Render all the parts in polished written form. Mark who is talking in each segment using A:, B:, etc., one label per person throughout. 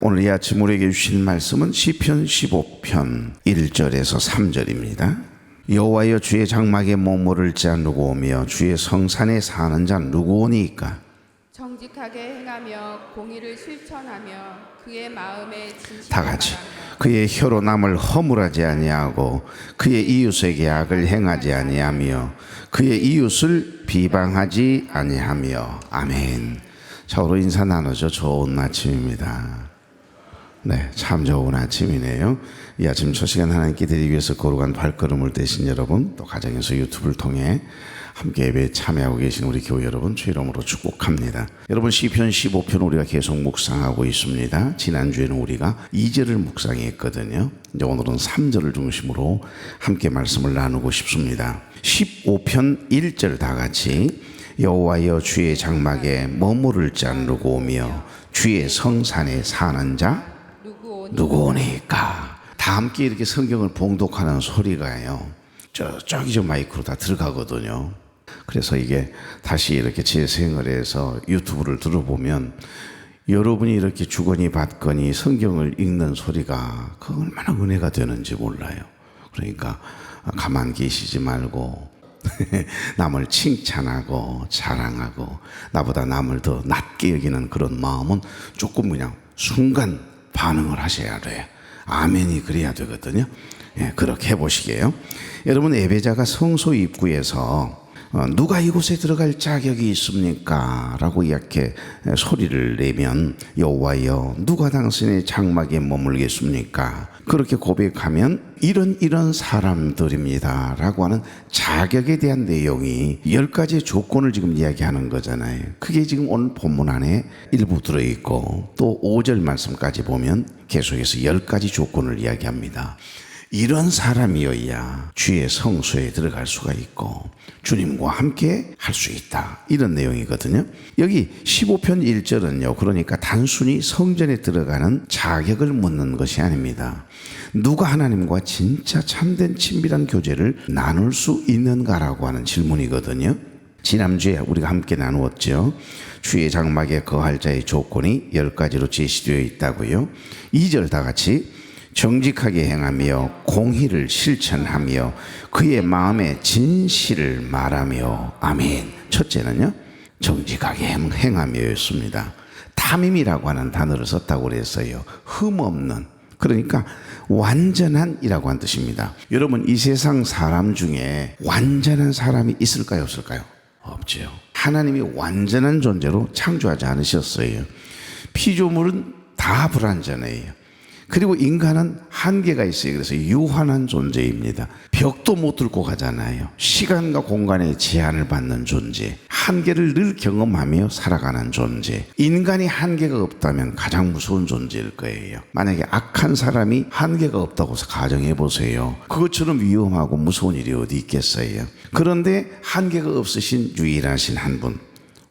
A: 오늘 이 아침 우리에게 주신 말씀은 시편 15편 1절에서 3절입니다. 여호와여 주의 장막에 머무를 자 누구 오며 주의 성산에 사는 자 누구 오니까?
B: 정직하게 행하며 공의를 실천하며 그의 마음에 진실을
A: 다 같이
B: 말하며
A: 그의 혀로 남을 허물하지 아니하고 그의 이웃에게 악을 행하지 아니하며 그의 이웃을 비방하지 아니하며. 아멘. 서로 인사 나누죠. 좋은 아침입니다. 네, 참 좋은 아침이네요. 이 아침 첫 시간 하나님께 드리기 위해서 거룩한 발걸음을 떼신 여러분, 또 가정에서 유튜브를 통해 함께 예배에 참여하고 계신 우리 교회 여러분 주 이름으로 축복합니다. 여러분, 시편 15편 우리가 계속 묵상하고 있습니다. 지난주에는 우리가 2절을 묵상했거든요. 이제 오늘은 3절을 중심으로 함께 말씀을 나누고 싶습니다. 15편 1절 다 같이 여호와여 주의 장막에 머무를 자 누구 오며 주의 성산에 사는 자 누구 오니까. 다 함께 이렇게 성경을 봉독하는 소리가요, 저기 저 마이크로 다 들어가거든요. 그래서 이게 다시 이렇게 재생을 해서 유튜브를 들어보면 여러분이 이렇게 주거니 받거니 성경을 읽는 소리가 그 얼마나 은혜가 되는지 몰라요. 그러니까 가만 계시지 말고 남을 칭찬하고 자랑하고 나보다 남을 더 낮게 여기는 그런 마음은 조금 그냥 순간 반응을 하셔야 돼요. 아멘이 그래야 되거든요. 예, 그렇게 해보시게요. 여러분, 예배자가 성소 입구에서 누가 이곳에 들어갈 자격이 있습니까? 라고 이렇게 소리를 내면 여호와여 누가 당신의 장막에 머물겠습니까? 그렇게 고백하면 이런 사람들입니다 라고 하는 자격에 대한 내용이 10가지의 조건을 지금 이야기하는 거잖아요. 그게 지금 오늘 본문 안에 일부 들어있고 또 5절 말씀까지 보면 계속해서 10가지 조건을 이야기합니다. 이런 사람이어야 주의 성소에 들어갈 수가 있고 주님과 함께 할 수 있다, 이런 내용이거든요. 여기 15편 1절은요, 그러니까 단순히 성전에 들어가는 자격을 묻는 것이 아닙니다. 누가 하나님과 진짜 참된 친밀한 교제를 나눌 수 있는가라고 하는 질문이거든요. 지난주에 우리가 함께 나누었죠. 주의 장막에 거할 자의 조건이 10가지로 제시되어 있다고요. 2절 다 같이 정직하게 행하며 공의를 실천하며 그의 마음에 진실을 말하며. 아멘. 첫째는요, 정직하게 행하며였습니다. 탐임이라고 하는 단어를 썼다고 그랬어요. 흠없는, 그러니까 완전한이라고 하는 뜻입니다. 여러분, 이 세상 사람 중에 완전한 사람이 있을까요, 없을까요? 없죠. 하나님이 완전한 존재로 창조하지 않으셨어요. 피조물은 다 불완전해요. 그리고 인간은 한계가 있어요. 그래서 유한한 존재입니다. 벽도 못 뚫고 가잖아요. 시간과 공간의 제한을 받는 존재, 한계를 늘 경험하며 살아가는 존재. 인간이 한계가 없다면 가장 무서운 존재일 거예요. 만약에 악한 사람이 한계가 없다고 가정해 보세요. 그것처럼 위험하고 무서운 일이 어디 있겠어요. 그런데 한계가 없으신 유일하신 한 분,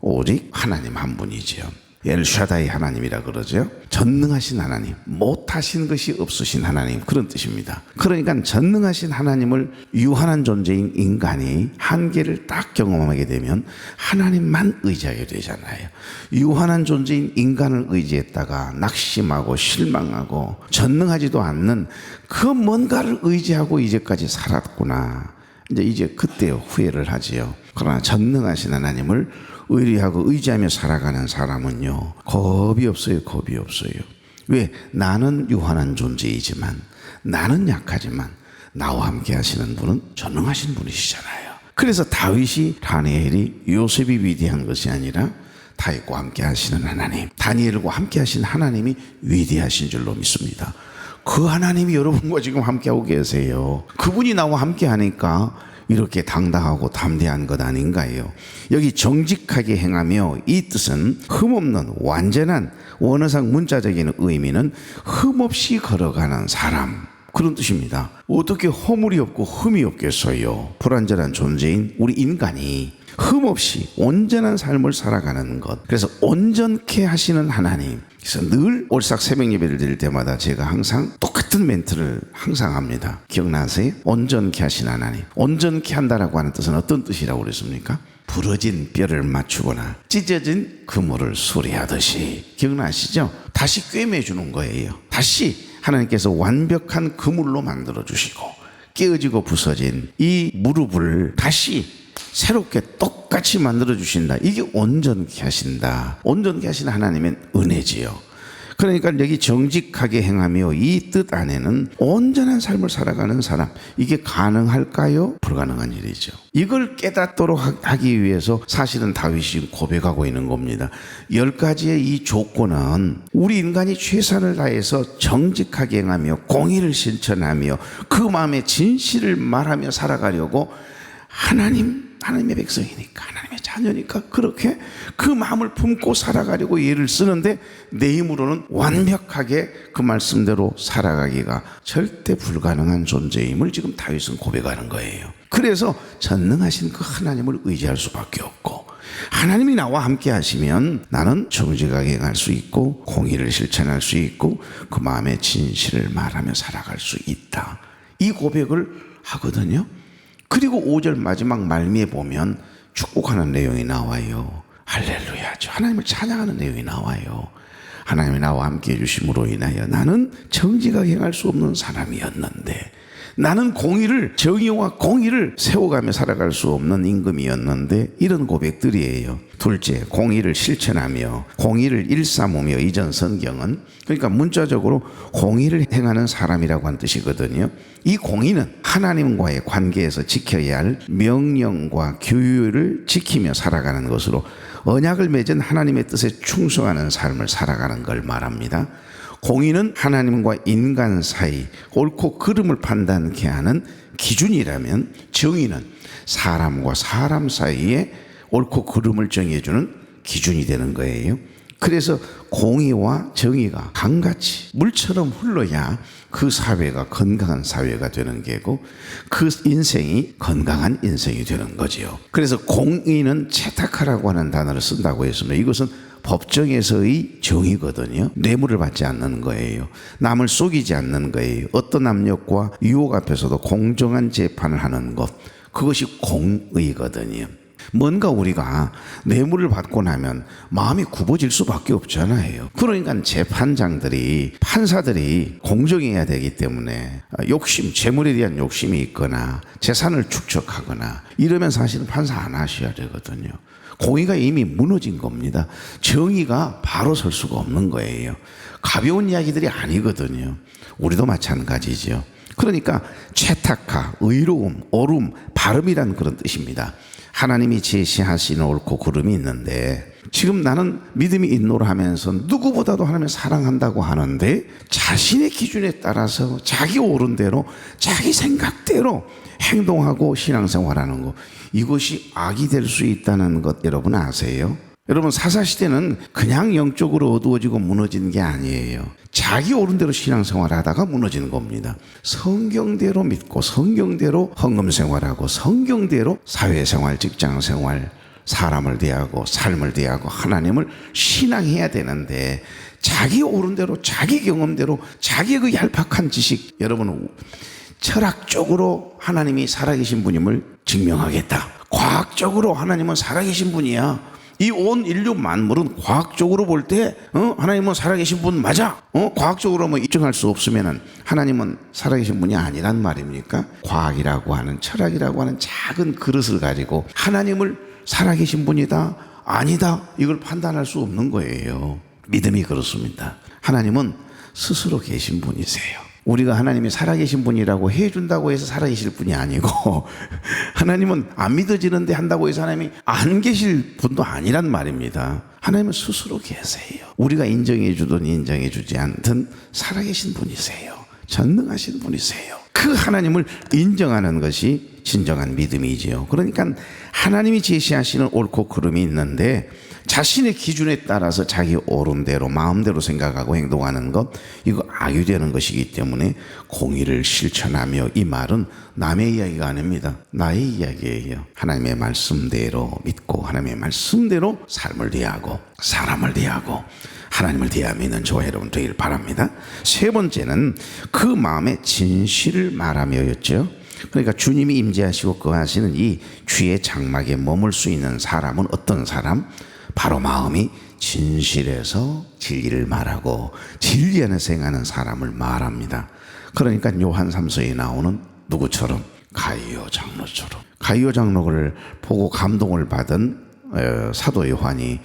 A: 오직 하나님 한 분이죠. 엘샤다이 하나님이라 그러죠. 전능하신 하나님, 못하신 것이 없으신 하나님, 그런 뜻입니다. 그러니까 전능하신 하나님을 유한한 존재인 인간이 한계를 딱 경험하게 되면 하나님만 의지하게 되잖아요. 유한한 존재인 인간을 의지했다가 낙심하고 실망하고 전능하지도 않는 그 뭔가를 의지하고 이제까지 살았구나, 이제 그때 후회를 하지요. 그러나 전능하신 하나님을 의리하고 의지하며 살아가는 사람은요, 겁이 없어요. 겁이 없어요. 왜? 나는 유한한 존재이지만, 나는 약하지만 나와 함께 하시는 분은 전능하신 분이시잖아요. 그래서 다윗이 다니엘이 요셉이 위대한 것이 아니라 다윗과 함께 하시는 하나님, 다니엘과 함께 하신 하나님이 위대하신 줄로 믿습니다. 그 하나님이 여러분과 지금 함께하고 계세요. 그분이 나와 함께 하니까 이렇게 당당하고 담대한 것 아닌가요? 여기 정직하게 행하며, 이 뜻은 흠없는 완전한, 원어상 문자적인 의미는 흠없이 걸어가는 사람, 그런 뜻입니다. 어떻게 허물이 없고 흠이 없겠어요? 불완전한 존재인 우리 인간이 흠없이 온전한 삶을 살아가는 것, 그래서 온전케 하시는 하나님. 그래서 늘 올싹 새벽 예배를 드릴 때마다 제가 항상 똑같은 멘트를 항상 합니다. 기억나세요? 온전케 하신 하나님. 온전케 한다라고 하는 뜻은 어떤 뜻이라고 그랬습니까? 부러진 뼈를 맞추거나 찢어진 그물을 수리하듯이, 기억나시죠? 다시 꿰매주는 거예요. 다시 하나님께서 완벽한 그물로 만들어주시고 깨어지고 부서진 이 무릎을 다시 새롭게 똑같이 만들어주신다. 이게 온전케 하신다. 온전케 하시는 하나님의 은혜지요. 그러니까 여기 정직하게 행하며 이 뜻 안에는 온전한 삶을 살아가는 사람, 이게 가능할까요? 불가능한 일이죠. 이걸 깨닫도록 하기 위해서 사실은 다윗이 고백하고 있는 겁니다. 10가지의 이 조건은 우리 인간이 최선을 다해서 정직하게 행하며 공의를 실천하며 그 마음에 진실을 말하며 살아가려고 하나님의 백성이니까, 하나님의 자녀니까 그렇게 그 마음을 품고 살아가려고 예를 쓰는데, 내 힘으로는 완벽하게 그 말씀대로 살아가기가 절대 불가능한 존재임을 지금 다윗은 고백하는 거예요. 그래서 전능하신 그 하나님을 의지할 수밖에 없고, 하나님이 나와 함께 하시면 나는 정직하게 행할 수 있고 공의를 실천할 수 있고 그 마음의 진실을 말하며 살아갈 수 있다, 이 고백을 하거든요. 그리고 5절 마지막 말미에 보면 축복하는 내용이 나와요. 할렐루야죠. 하나님을 찬양하는 내용이 나와요. 하나님이 나와 함께 해주심으로 인하여 나는 정직하게 행할 수 없는 사람이었는데, 나는 정의와 공의를 세워가며 살아갈 수 없는 임금이었는데, 이런 고백들이에요. 둘째, 공의를 실천하며 공의를 일삼으며, 이전 성경은 그러니까 문자적으로 공의를 행하는 사람이라고 한 뜻이거든요. 이 공의는 하나님과의 관계에서 지켜야 할 명령과 규율을 지키며 살아가는 것으로 언약을 맺은 하나님의 뜻에 충성하는 삶을 살아가는 걸 말합니다. 공의는 하나님과 인간 사이 옳고 그름을 판단케 하는 기준이라면, 정의는 사람과 사람 사이에 옳고 그름을 정해주는 기준이 되는 거예요. 그래서 공의와 정의가 강같이 물처럼 흘러야 그 사회가 건강한 사회가 되는 게고, 그 인생이 건강한 인생이 되는 거지요. 그래서 공의는 채탁하라고 하는 단어를 쓴다고 했습니다. 이것은 법정에서의 정의거든요. 뇌물을 받지 않는 거예요. 남을 속이지 않는 거예요. 어떤 압력과 유혹 앞에서도 공정한 재판을 하는 것, 그것이 공의거든요. 뭔가 우리가 뇌물을 받고 나면 마음이 굽어질 수밖에 없잖아요. 그러니까 재판장들이, 판사들이 공정해야 되기 때문에 재물에 대한 욕심이 있거나 재산을 축적하거나 이러면 사실은 판사 안 하셔야 되거든요. 공의가 이미 무너진 겁니다. 정의가 바로 설 수가 없는 거예요. 가벼운 이야기들이 아니거든요. 우리도 마찬가지죠. 그러니까 채탁하, 의로움, 옳음, 바름이란 그런 뜻입니다. 하나님이 제시하시는 옳고 그름이 있는데, 지금 나는 믿음이 있노라 하면서 누구보다도 하나님을 사랑한다고 하는데, 자신의 기준에 따라서 자기 옳은 대로 자기 생각대로 행동하고 신앙생활하는 것, 이것이 악이 될 수 있다는 것 여러분 아세요? 여러분, 사사시대는 그냥 영적으로 어두워지고 무너지는 게 아니에요. 자기 옳은 대로 신앙생활 하다가 무너지는 겁니다. 성경대로 믿고 성경대로 헌금생활하고 성경대로 사회생활, 직장생활, 사람을 대하고 삶을 대하고 하나님을 신앙해야 되는데, 자기 옳은 대로 자기 경험대로 자기의 그 얄팍한 지식, 여러분 철학적으로 하나님이 살아계신 분임을 증명하겠다, 과학적으로 하나님은 살아계신 분이야, 이 온 인류 만물은 과학적으로 볼 때 하나님은 살아계신 분 맞아, 과학적으로 뭐 입증할 수 없으면 하나님은 살아계신 분이 아니란 말입니까? 과학이라고 하는, 철학이라고 하는 작은 그릇을 가지고 하나님을 살아계신 분이다 아니다 이걸 판단할 수 없는 거예요. 믿음이 그렇습니다. 하나님은 스스로 계신 분이세요. 우리가 하나님이 살아계신 분이라고 해준다고 해서 살아계실 분이 아니고, 하나님은 안 믿어지는데 한다고 해서 하나님이 안 계실 분도 아니란 말입니다. 하나님은 스스로 계세요. 우리가 인정해주든 인정해주지 않든 살아계신 분이세요. 전능하신 분이세요. 그 하나님을 인정하는 것이 진정한 믿음이지요. 그러니까 하나님이 제시하시는 옳고 그름이 있는데, 자신의 기준에 따라서 자기 옳은대로 마음대로 생각하고 행동하는 것, 이거 악이 되는 것이기 때문에 공의를 실천하며, 이 말은 남의 이야기가 아닙니다. 나의 이야기예요. 하나님의 말씀대로 믿고 하나님의 말씀대로 삶을 대하고 사람을 대하고 하나님을 대하며 있는 저와 여러분 되길 바랍니다. 세 번째는 그 마음의 진실을 말하며였죠. 그러니까 주님이 임재하시고 거하시는 이 주의 장막에 머물 수 있는 사람은 어떤 사람? 바로 마음이 진실해서 진리를 말하고 진리 안에서 행하는 사람을 말합니다. 그러니까 요한 3서에 나오는 누구처럼? 가이오 장로처럼. 가이오 장로를 보고 감동을 받은 사도 요한이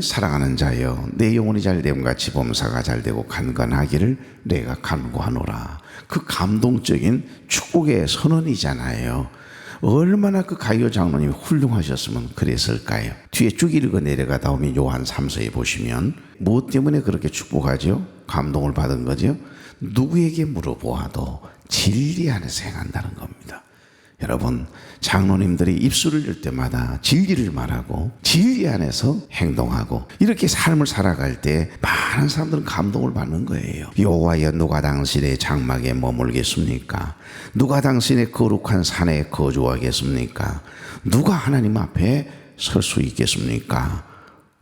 A: 사랑하는 자여 내 영혼이 잘됨 같이 범사가 잘되고 간건하기를 내가 간구하노라. 그 감동적인 축복의 선언이잖아요. 얼마나 그 가이오 장로님이 훌륭하셨으면 그랬을까요? 뒤에 쭉 읽어 내려가다 보면 요한 3서에 보시면 무엇 때문에 그렇게 축복하죠? 감동을 받은 거죠? 누구에게 물어보아도 진리 안에서 행한다는 겁니다. 여러분, 장로님들이 입술을 열 때마다 진리를 말하고 진리 안에서 행동하고 이렇게 삶을 살아갈 때 많은 사람들은 감동을 받는 거예요. 여호와여 누가 당신의 장막에 머물겠습니까? 누가 당신의 거룩한 산에 거주하겠습니까? 누가 하나님 앞에 설 수 있겠습니까?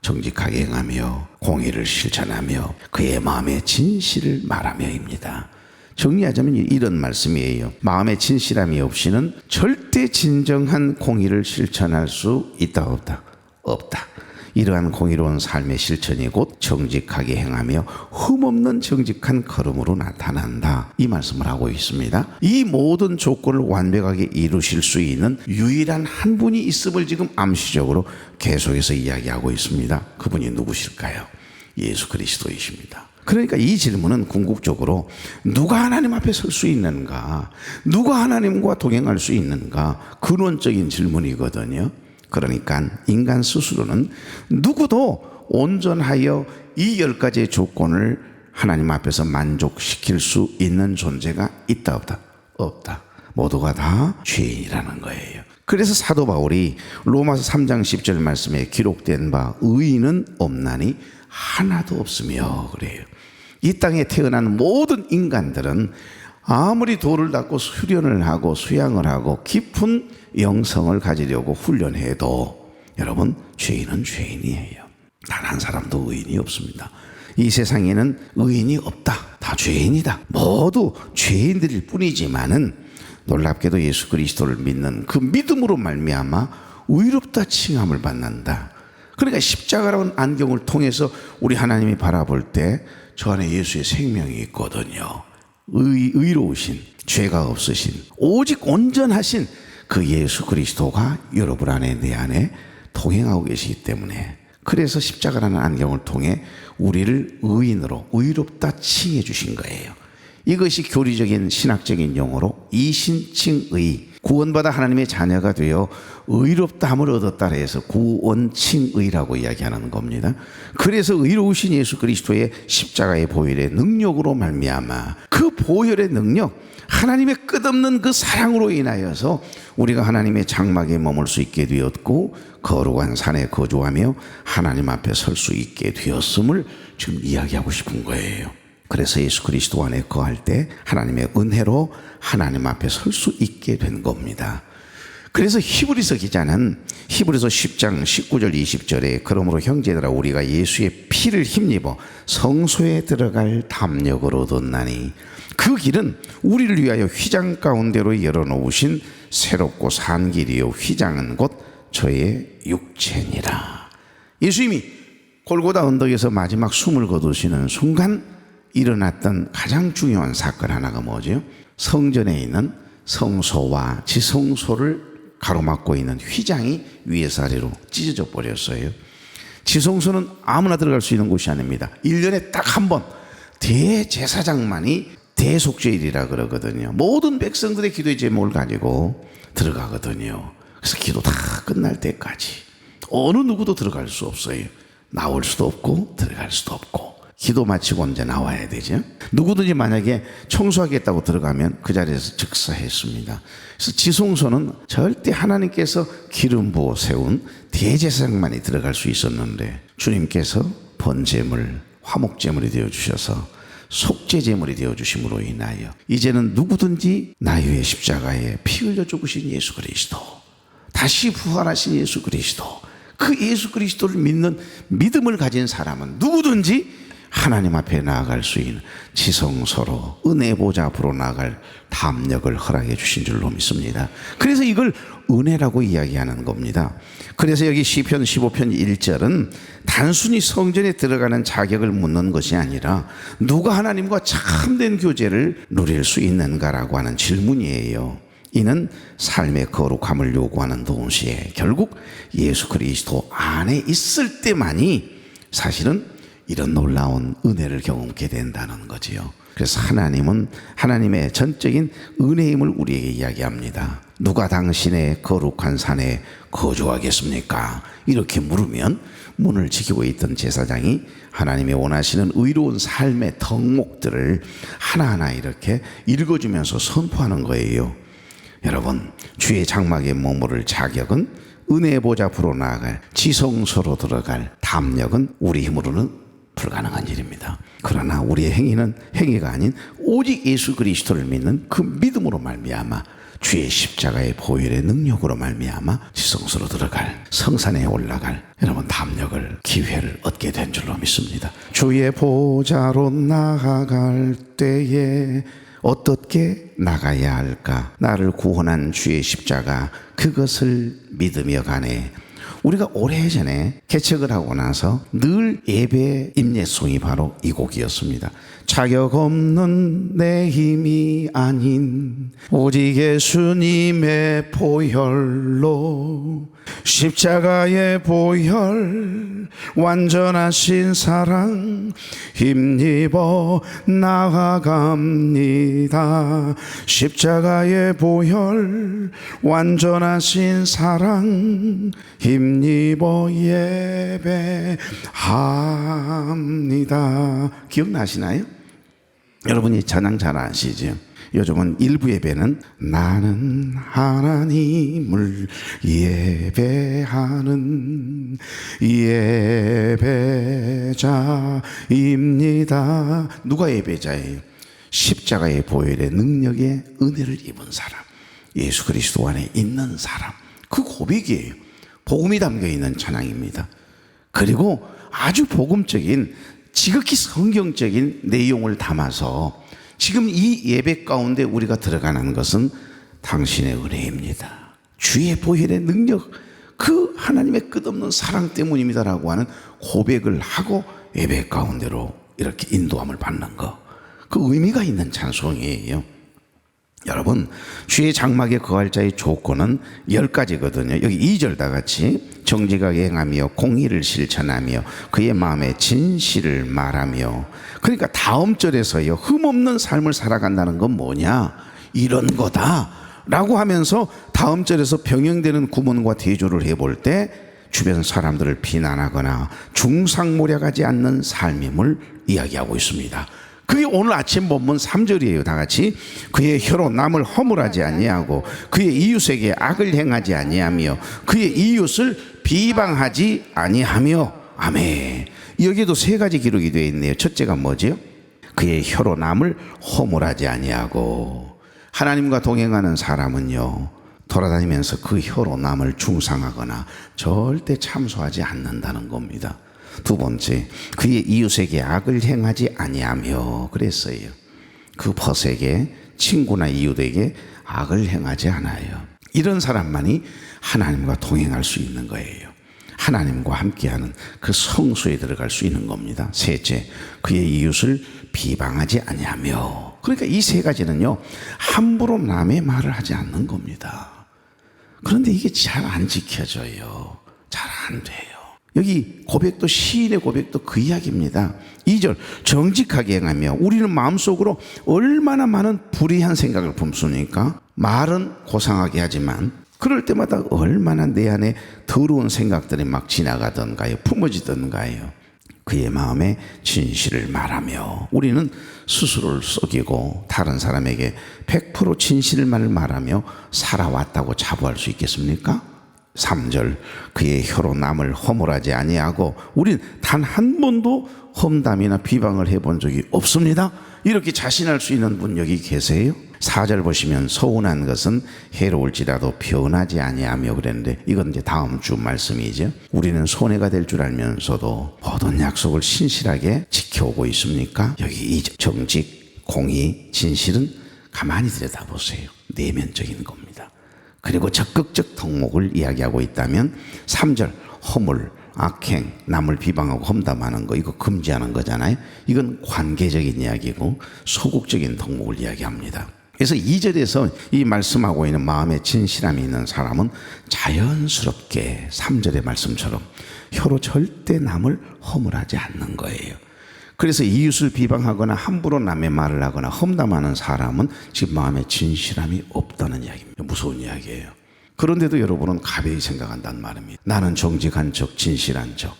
A: 정직하게 행하며 공의를 실천하며 그의 마음의 진실을 말하며입니다. 정리하자면 이런 말씀이에요. 마음의 진실함이 없이는 절대 진정한 공의를 실천할 수 있다 없다? 없다. 이러한 공의로운 삶의 실천이 곧 정직하게 행하며 흠없는 정직한 걸음으로 나타난다. 이 말씀을 하고 있습니다. 이 모든 조건을 완벽하게 이루실 수 있는 유일한 한 분이 있음을 지금 암시적으로 계속해서 이야기하고 있습니다. 그분이 누구실까요? 예수 그리스도이십니다. 그러니까 이 질문은 궁극적으로 누가 하나님 앞에 설 수 있는가? 누가 하나님과 동행할 수 있는가? 근원적인 질문이거든요. 그러니까 인간 스스로는 누구도 온전하여 이 10가지의 조건을 하나님 앞에서 만족시킬 수 있는 존재가 있다 없다? 없다. 모두가 다 죄인이라는 거예요. 그래서 사도 바울이 로마서 3장 10절 말씀에 기록된 바 의인은 없나니 하나도 없으며 그래요. 이 땅에 태어난 모든 인간들은 아무리 돌을 닦고 수련을 하고 수양을 하고 깊은 영성을 가지려고 훈련해도 여러분 죄인은 죄인이에요. 단 한 사람도 의인이 없습니다. 이 세상에는 의인이 없다. 다 죄인이다. 모두 죄인들일 뿐이지만은 놀랍게도 예수 그리스도를 믿는 그 믿음으로 말미암아 의롭다 칭함을 받는다. 그러니까 십자가라는 안경을 통해서 우리 하나님이 바라볼 때 저 안에 예수의 생명이 있거든요. 의로우신, 죄가 없으신, 오직 온전하신 그 예수 그리스도가 여러분 안에 내 안에 동행하고 계시기 때문에 그래서 십자가라는 안경을 통해 우리를 의인으로 의롭다 칭해 주신 거예요. 이것이 교리적인 신학적인 용어로 이신칭의, 구원받아 하나님의 자녀가 되어 의롭다함을 얻었다 해서 구원칭의라고 이야기하는 겁니다. 그래서 의로우신 예수 그리스도의 십자가의 보혈의 능력으로 말미암아 그 보혈의 능력, 하나님의 끝없는 그 사랑으로 인하여서 우리가 하나님의 장막에 머물 수 있게 되었고 거룩한 산에 거주하며 하나님 앞에 설 수 있게 되었음을 지금 이야기하고 싶은 거예요. 그래서 예수 그리스도 안에 거할 때 하나님의 은혜로 하나님 앞에 설 수 있게 된 겁니다. 그래서 히브리서 기자는 히브리서 10장 19절 20절에 그러므로 형제들아 우리가 예수의 피를 힘입어 성소에 들어갈 담력을 얻었나니 그 길은 우리를 위하여 휘장 가운데로 열어놓으신 새롭고 산 길이요 휘장은 곧 저의 육체니라. 예수님이 골고다 언덕에서 마지막 숨을 거두시는 순간 일어났던 가장 중요한 사건 하나가 뭐죠? 성전에 있는 성소와 지성소를 가로막고 있는 휘장이 위에서 아래로 찢어져 버렸어요. 지성소는 아무나 들어갈 수 있는 곳이 아닙니다. 1년에 딱 한 번 대제사장만이 대속죄일이라 그러거든요. 모든 백성들의 기도의 제목을 가지고 들어가거든요. 그래서 기도 다 끝날 때까지 어느 누구도 들어갈 수 없어요. 나올 수도 없고 들어갈 수도 없고 기도 마치고 이제 나와야 되죠. 누구든지 만약에 청소하겠다고 들어가면 그 자리에서 즉사했습니다. 그래서 지성소는 절대 하나님께서 기름 부어 세운 대제사장만이 들어갈 수 있었는데 주님께서 번제물, 화목제물이 되어주셔서 속죄제물이 되어주심으로 인하여 이제는 누구든지 나 위에 십자가에 피 흘려 죽으신 예수 그리스도, 다시 부활하신 예수 그리스도, 그 예수 그리스도를 믿는 믿음을 가진 사람은 누구든지 하나님 앞에 나아갈 수 있는 지성소로 은혜 보좌 앞으로 나아갈 담력을 허락해 주신 줄로 믿습니다. 그래서 이걸 은혜라고 이야기하는 겁니다. 그래서 여기 시편 15편 1절은 단순히 성전에 들어가는 자격을 묻는 것이 아니라 누가 하나님과 참된 교제를 누릴 수 있는가라고 하는 질문이에요. 이는 삶의 거룩함을 요구하는 동시에 결국 예수 그리스도 안에 있을 때만이 사실은 이런 놀라운 은혜를 경험하게 된다는 거지요. 그래서 하나님은 하나님의 전적인 은혜임을 우리에게 이야기합니다. 누가 당신의 거룩한 산에 거주하겠습니까? 이렇게 물으면 문을 지키고 있던 제사장이 하나님의 원하시는 의로운 삶의 덕목들을 하나하나 이렇게 읽어주면서 선포하는 거예요. 여러분, 주의 장막에 머무를 자격은 은혜의 보좌 앞으로 나아갈 지성소로 들어갈 담력은 우리 힘으로는 불가능한 일입니다. 그러나 우리의 행위는 행위가 아닌 오직 예수 그리스도를 믿는 그 믿음으로 말미암아 주의 십자가의 보혈의 능력으로 말미암아 지성소로 들어갈 성산에 올라갈 여러분 담력을 기회를 얻게 된 줄로 믿습니다. 주의 보좌로 나아갈 때에 어떻게 나가야 할까? 나를 구원한 주의 십자가 그것을 믿으며 가네. 우리가 오래전에 개척을 하고 나서 늘 예배 임예송이 바로 이 곡이었습니다. 자격 없는 내 힘이 아닌 오직 예수님의 보혈로 십자가의 보혈 완전하신 사랑 힘입어 나아갑니다. 십자가의 보혈 완전하신 사랑 힘입어 예배합니다. 기억나시나요? 여러분이 찬양 잘 아시죠? 요즘은 일부 예배는 나는 하나님을 예배하는 예배자입니다. 누가 예배자예요? 십자가의 보혈의 능력에 은혜를 입은 사람, 예수 그리스도 안에 있는 사람, 그 고백이에요. 복음이 담겨있는 찬양입니다. 그리고 아주 복음적인 지극히 성경적인 내용을 담아서 지금 이 예배 가운데 우리가 들어가는 것은 당신의 은혜입니다. 주의 보혈의 능력, 그 하나님의 끝없는 사랑 때문입니다라고 하는 고백을 하고 예배 가운데로 이렇게 인도함을 받는 것, 그 의미가 있는 찬송이에요. 여러분, 주의 장막에 거할 자의 조건은 10가지거든요. 여기 2절 다 같이 정직하게 행하며 공의를 실천하며 그의 마음에 진실을 말하며. 그러니까 다음 절에서요, 흠없는 삶을 살아간다는 건 뭐냐, 이런 거다 라고 하면서 다음 절에서 병행되는 구문과 대조를 해볼 때 주변 사람들을 비난하거나 중상모략하지 않는 삶임을 이야기하고 있습니다. 그게 오늘 아침 본문 3절이에요. 다 같이 그의 혀로 남을 허물하지 아니하고 그의 이웃에게 악을 행하지 아니하며 그의 이웃을 비방하지 아니하며. 아멘. 여기도 3가지 기록이 되어 있네요. 첫째가 뭐죠? 그의 혀로 남을 허물하지 아니하고. 하나님과 동행하는 사람은요, 돌아다니면서 그 혀로 남을 중상하거나 절대 참소하지 않는다는 겁니다. 두 번째, 그의 이웃에게 악을 행하지 아니하며 그랬어요. 그 벗에게, 친구나 이웃에게 악을 행하지 않아요. 이런 사람만이 하나님과 동행할 수 있는 거예요. 하나님과 함께하는 그 성소에 들어갈 수 있는 겁니다. 셋째, 그의 이웃을 비방하지 아니하며. 그러니까 이 3가지는요, 함부로 남의 말을 하지 않는 겁니다. 그런데 이게 잘 안 지켜져요. 잘 안 돼요. 여기 고백도, 시인의 고백도 그 이야기입니다. 2절, 정직하게 행하며. 우리는 마음속으로 얼마나 많은 불의한 생각을 품습니까? 말은 고상하게 하지만 그럴 때마다 얼마나 내 안에 더러운 생각들이 막 지나가던가요, 품어지던가요. 그의 마음에 진실을 말하며. 우리는 스스로를 속이고 다른 사람에게 100% 진실만을 말하며 살아왔다고 자부할 수 있겠습니까? 3절, 그의 혀로 남을 허물하지 아니하고. 우린 단 한 번도 험담이나 비방을 해본 적이 없습니다. 이렇게 자신할 수 있는 분 여기 계세요? 4절 보시면 서운한 것은 해로울지라도 변하지 아니하며 그랬는데 이건 이제 다음 주 말씀이죠. 우리는 손해가 될 줄 알면서도 모든 약속을 신실하게 지켜오고 있습니까? 여기 이 정직, 공의, 진실은 가만히 들여다보세요. 내면적인 겁니다. 그리고 적극적 덕목을 이야기하고 있다면 3절 허물, 악행, 남을 비방하고 험담하는 거 이거 금지하는 거잖아요. 이건 관계적인 이야기고 소극적인 덕목을 이야기합니다. 그래서 2절에서 이 말씀하고 있는 마음에 진실함이 있는 사람은 자연스럽게 3절의 말씀처럼 혀로 절대 남을 허물하지 않는 거예요. 그래서 이웃을 비방하거나 함부로 남의 말을 하거나 험담하는 사람은 지금 마음에 진실함이 없다는 이야기입니다. 무서운 이야기예요. 그런데도 여러분은 가벼이 생각한다는 말입니다. 나는 정직한 척, 진실한 척.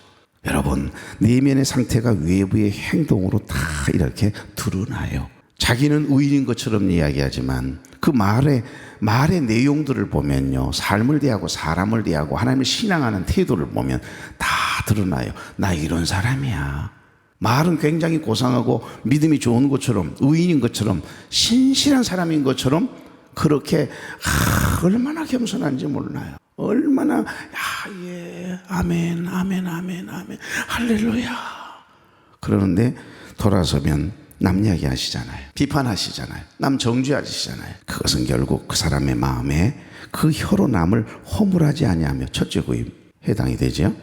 A: 여러분, 내면의 상태가 외부의 행동으로 다 이렇게 드러나요. 자기는 의인인 것처럼 이야기하지만 그 말의 내용들을 보면요, 삶을 대하고 사람을 대하고 하나님을 신앙하는 태도를 보면 다 드러나요. 나 이런 사람이야. 말은 굉장히 고상하고 믿음이 좋은 것처럼, 의인인 것처럼, 신실한 사람인 것처럼 그렇게 얼마나 겸손한지 몰라요. 얼마나 예, 아멘, 아멘, 아멘, 아멘, 할렐루야. 그러는데 돌아서면 남 이야기 하시잖아요. 비판하시잖아요. 남 정죄하시잖아요. 그것은 결국 그 사람의 마음에 그 혀로 남을 허물하지 아니하며 첫째 구에 해당이 되죠.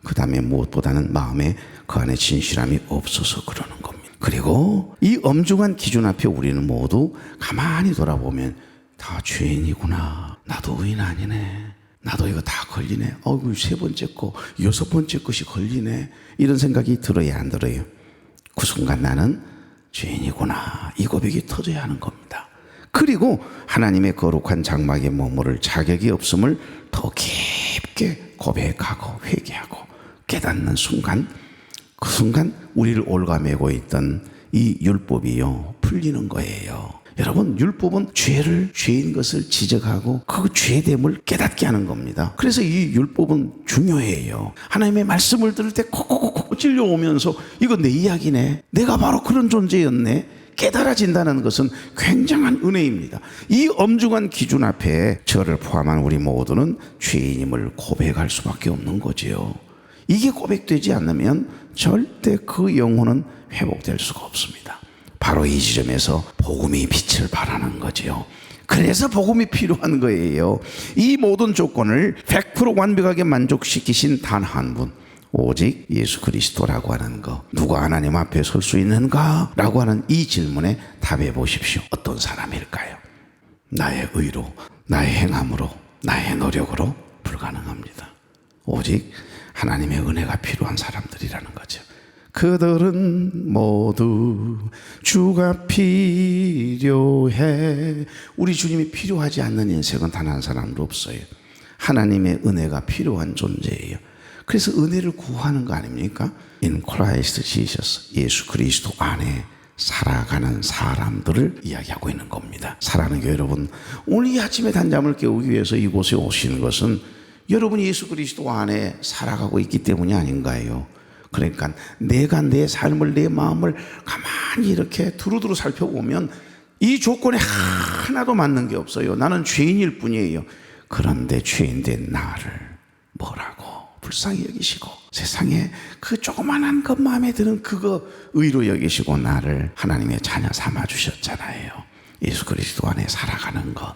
A: 그 다음에 무엇보다는 마음에 그 안에 진실함이 없어서 그러는 겁니다. 그리고 이 엄중한 기준 앞에 우리는 모두 가만히 돌아보면 다 죄인이구나. 나도 의인 아니네. 나도 이거 다 걸리네. 어이구, 3번째 거, 6번째 것이 걸리네. 이런 생각이 들어야 안 들어요? 그 순간 나는 죄인이구나. 이 고백이 터져야 하는 겁니다. 그리고 하나님의 거룩한 장막에 머무를 자격이 없음을 더 깊게 고백하고 회개하고 깨닫는 순간, 그 순간 우리를 올가매고 있던 이 율법이요 풀리는 거예요. 여러분, 율법은 죄인 것을 지적하고 그 죄됨을 깨닫게 하는 겁니다. 그래서 이 율법은 중요해요. 하나님의 말씀을 들을 때 콕콕콕 찔려오면서 이거 내 이야기네, 내가 바로 그런 존재였네, 깨달아진다는 것은 굉장한 은혜입니다. 이 엄중한 기준 앞에 저를 포함한 우리 모두는 죄인임을 고백할 수밖에 없는 거지요. 이게 고백되지 않으면 절대 그 영혼은 회복될 수가 없습니다. 바로 이 지점에서 복음이 빛을 발하는 거지요. 그래서 복음이 필요한 거예요. 이 모든 조건을 100% 완벽하게 만족시키신 단 한 분, 오직 예수 그리스도라고 하는 거. 누가 하나님 앞에 설 수 있는가? 라고 하는 이 질문에 답해 보십시오. 어떤 사람일까요? 나의 의로, 나의 행함으로, 나의 노력으로 불가능합니다. 오직 하나님의 은혜가 필요한 사람들이라는 거죠. 그들은 모두 주가 필요해. 우리 주님이 필요하지 않는 인생은 단 한 사람도 없어요. 하나님의 은혜가 필요한 존재예요. 그래서 은혜를 구하는 거 아닙니까? In Christ Jesus, 예수 그리스도 안에 살아가는 사람들을 이야기하고 있는 겁니다. 사랑하는 교회 여러분, 오늘 이 아침에 단잠을 깨우기 위해서 이곳에 오신 것은 여러분이 예수 그리스도 안에 살아가고 있기 때문이 아닌가요? 그러니까 내가 내 삶을, 내 마음을 가만히 이렇게 두루두루 살펴보면 이 조건에 하나도 맞는 게 없어요. 나는 죄인일 뿐이에요. 그런데 죄인된 나를 뭐라고 불쌍히 여기시고 세상에 그 조그만한 것 마음에 드는 그거 의로 여기시고 나를 하나님의 자녀 삼아 주셨잖아요. 예수 그리스도 안에 살아가는 것.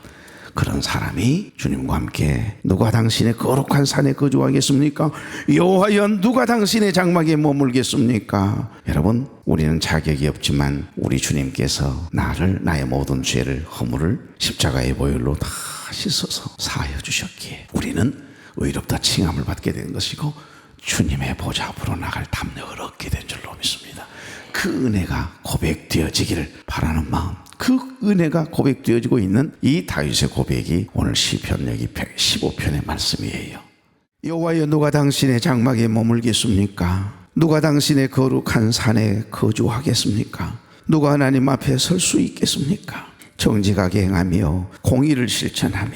A: 그런 사람이 주님과 함께 누가 당신의 거룩한 산에 거주하겠습니까? 여호와여 누가 당신의 장막에 머물겠습니까? 여러분, 우리는 자격이 없지만 우리 주님께서 나를, 나의 모든 죄를, 허물을 십자가의 보혈로 다 씻어서 사하여 주셨기에 우리는 의롭다 칭함을 받게 된 것이고 주님의 보좌 앞으로 나갈 담력을 얻게 된 줄로 믿습니다. 그 은혜가 고백되어지기를 바라는 마음, 그 은혜가 고백되어지고 있는 이 다윗의 고백이 오늘 시편 여기 115편의 말씀이에요. 여호와여 누가 당신의 장막에 머물겠습니까? 누가 당신의 거룩한 산에 거주하겠습니까? 누가 하나님 앞에 설 수 있겠습니까? 정직하게 행하며 공의를 실천하며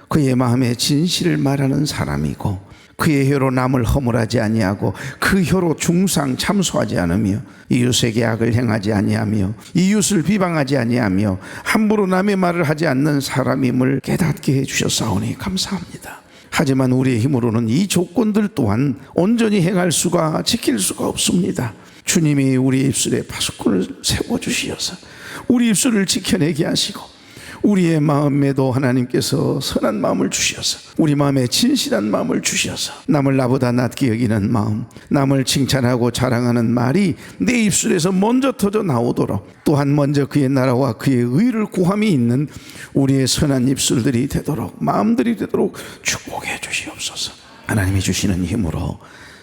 A: 그의 마음에 진실을 말하는 사람이고 그의 혀로 남을 허물하지 아니하고 그 혀로 중상 참소하지 않으며 이웃에게 악을 행하지 아니하며 이웃을 비방하지 아니하며 함부로 남의 말을 하지 않는 사람임을 깨닫게 해주셨사오니 감사합니다. 하지만 우리의 힘으로는 이 조건들 또한 온전히 행할 수가 지킬 수가 없습니다. 주님이 우리 입술에 파수꾼을 세워주시어서 우리 입술을 지켜내게 하시고 우리의 마음에도 하나님께서 선한 마음을 주셔서 우리 마음에 진실한 마음을 주셔서 남을 나보다 낮게 여기는 마음, 남을 칭찬하고 자랑하는 말이 내 입술에서 먼저 터져 나오도록, 또한 먼저 그의 나라와 그의 의를 구함이 있는 우리의 선한 입술들이 되도록, 마음들이 되도록 축복해 주시옵소서. 하나님이 주시는 힘으로,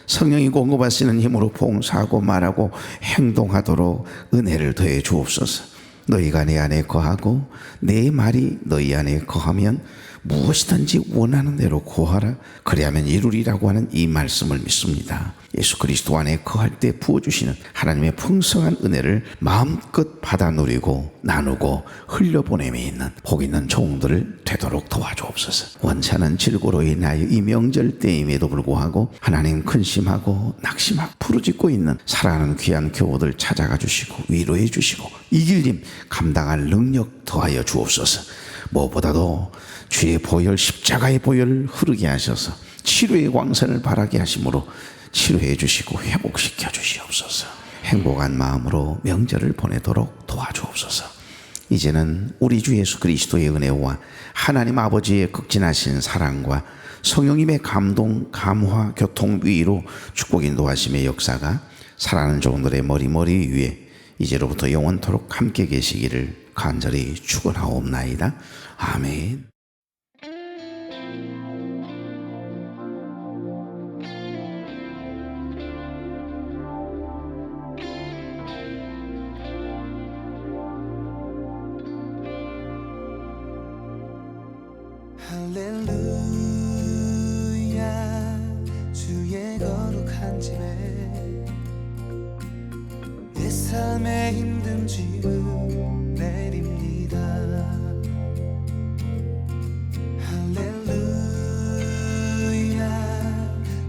A: 성령이 공급하시는 힘으로 봉사하고 말하고 행동하도록 은혜를 더해 주옵소서. 너희가 내 안에 거하고 내 말이 너희 안에 거하면 무엇이든지 원하는 대로 구하라 그리하면 이루리라고 하는 이 말씀을 믿습니다. 예수 그리스도 안에 거할 때 부어주시는 하나님의 풍성한 은혜를 마음껏 받아 누리고 나누고 흘려보냄이 있는 복 있는 종들을 되도록 도와주옵소서. 원찮은 질고로 인하여 이 명절 때임에도 불구하고 하나님 근심하고 낙심하고 부르짖고 있는 사랑하는 귀한 교우들 찾아가 주시고 위로해 주시고 이길 힘 감당할 능력 더하여 주옵소서. 무엇보다도 주의 보혈, 십자가의 보혈을 흐르게 하셔서 치료의 광선을 바라게 하심으로 치료해 주시고 회복시켜 주시옵소서. 행복한 마음으로 명절을 보내도록 도와주옵소서. 이제는 우리 주 예수 그리스도의 은혜와 하나님 아버지의 극진하신 사랑과 성령님의 감동, 감화, 교통, 위로 축복 인도하심의 역사가 사랑하는 종들의 머리 위에 이제로부터 영원토록 함께 계시기를 간절히 축원하옵나이다. 아멘.
C: 할렐루야 주의 거룩한 집에 내 삶의 힘든 짐을 내립니다. 할렐루야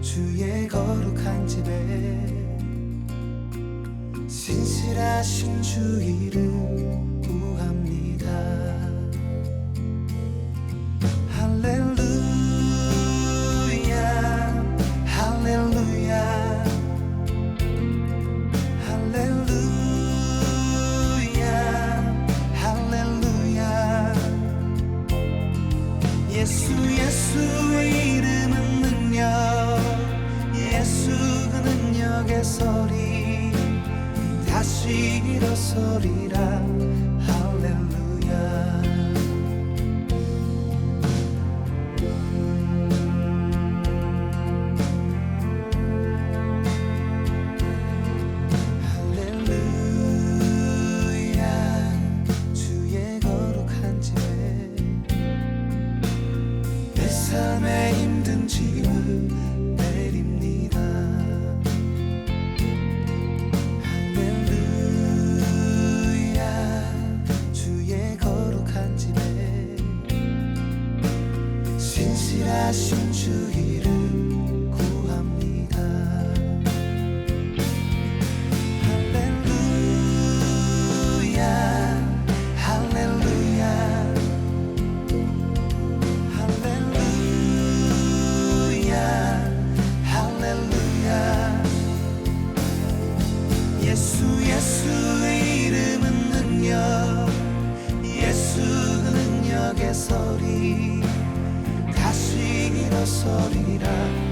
C: 주의 거룩한 집에 신실하신 주 이름 구합니다. 예수의 이름은 능력, 예수 그 능력의 소리 다시 일어서리라. 할렐루야. 삶의 힘든 짐을 내립니다. 할렐루야 주의 거룩한 집에 신실하신 주 이름 구합니다. 할렐루야 할렐루야 예수의 이름은 능력, 예수 그 능력의 소리 다시 일어서리라.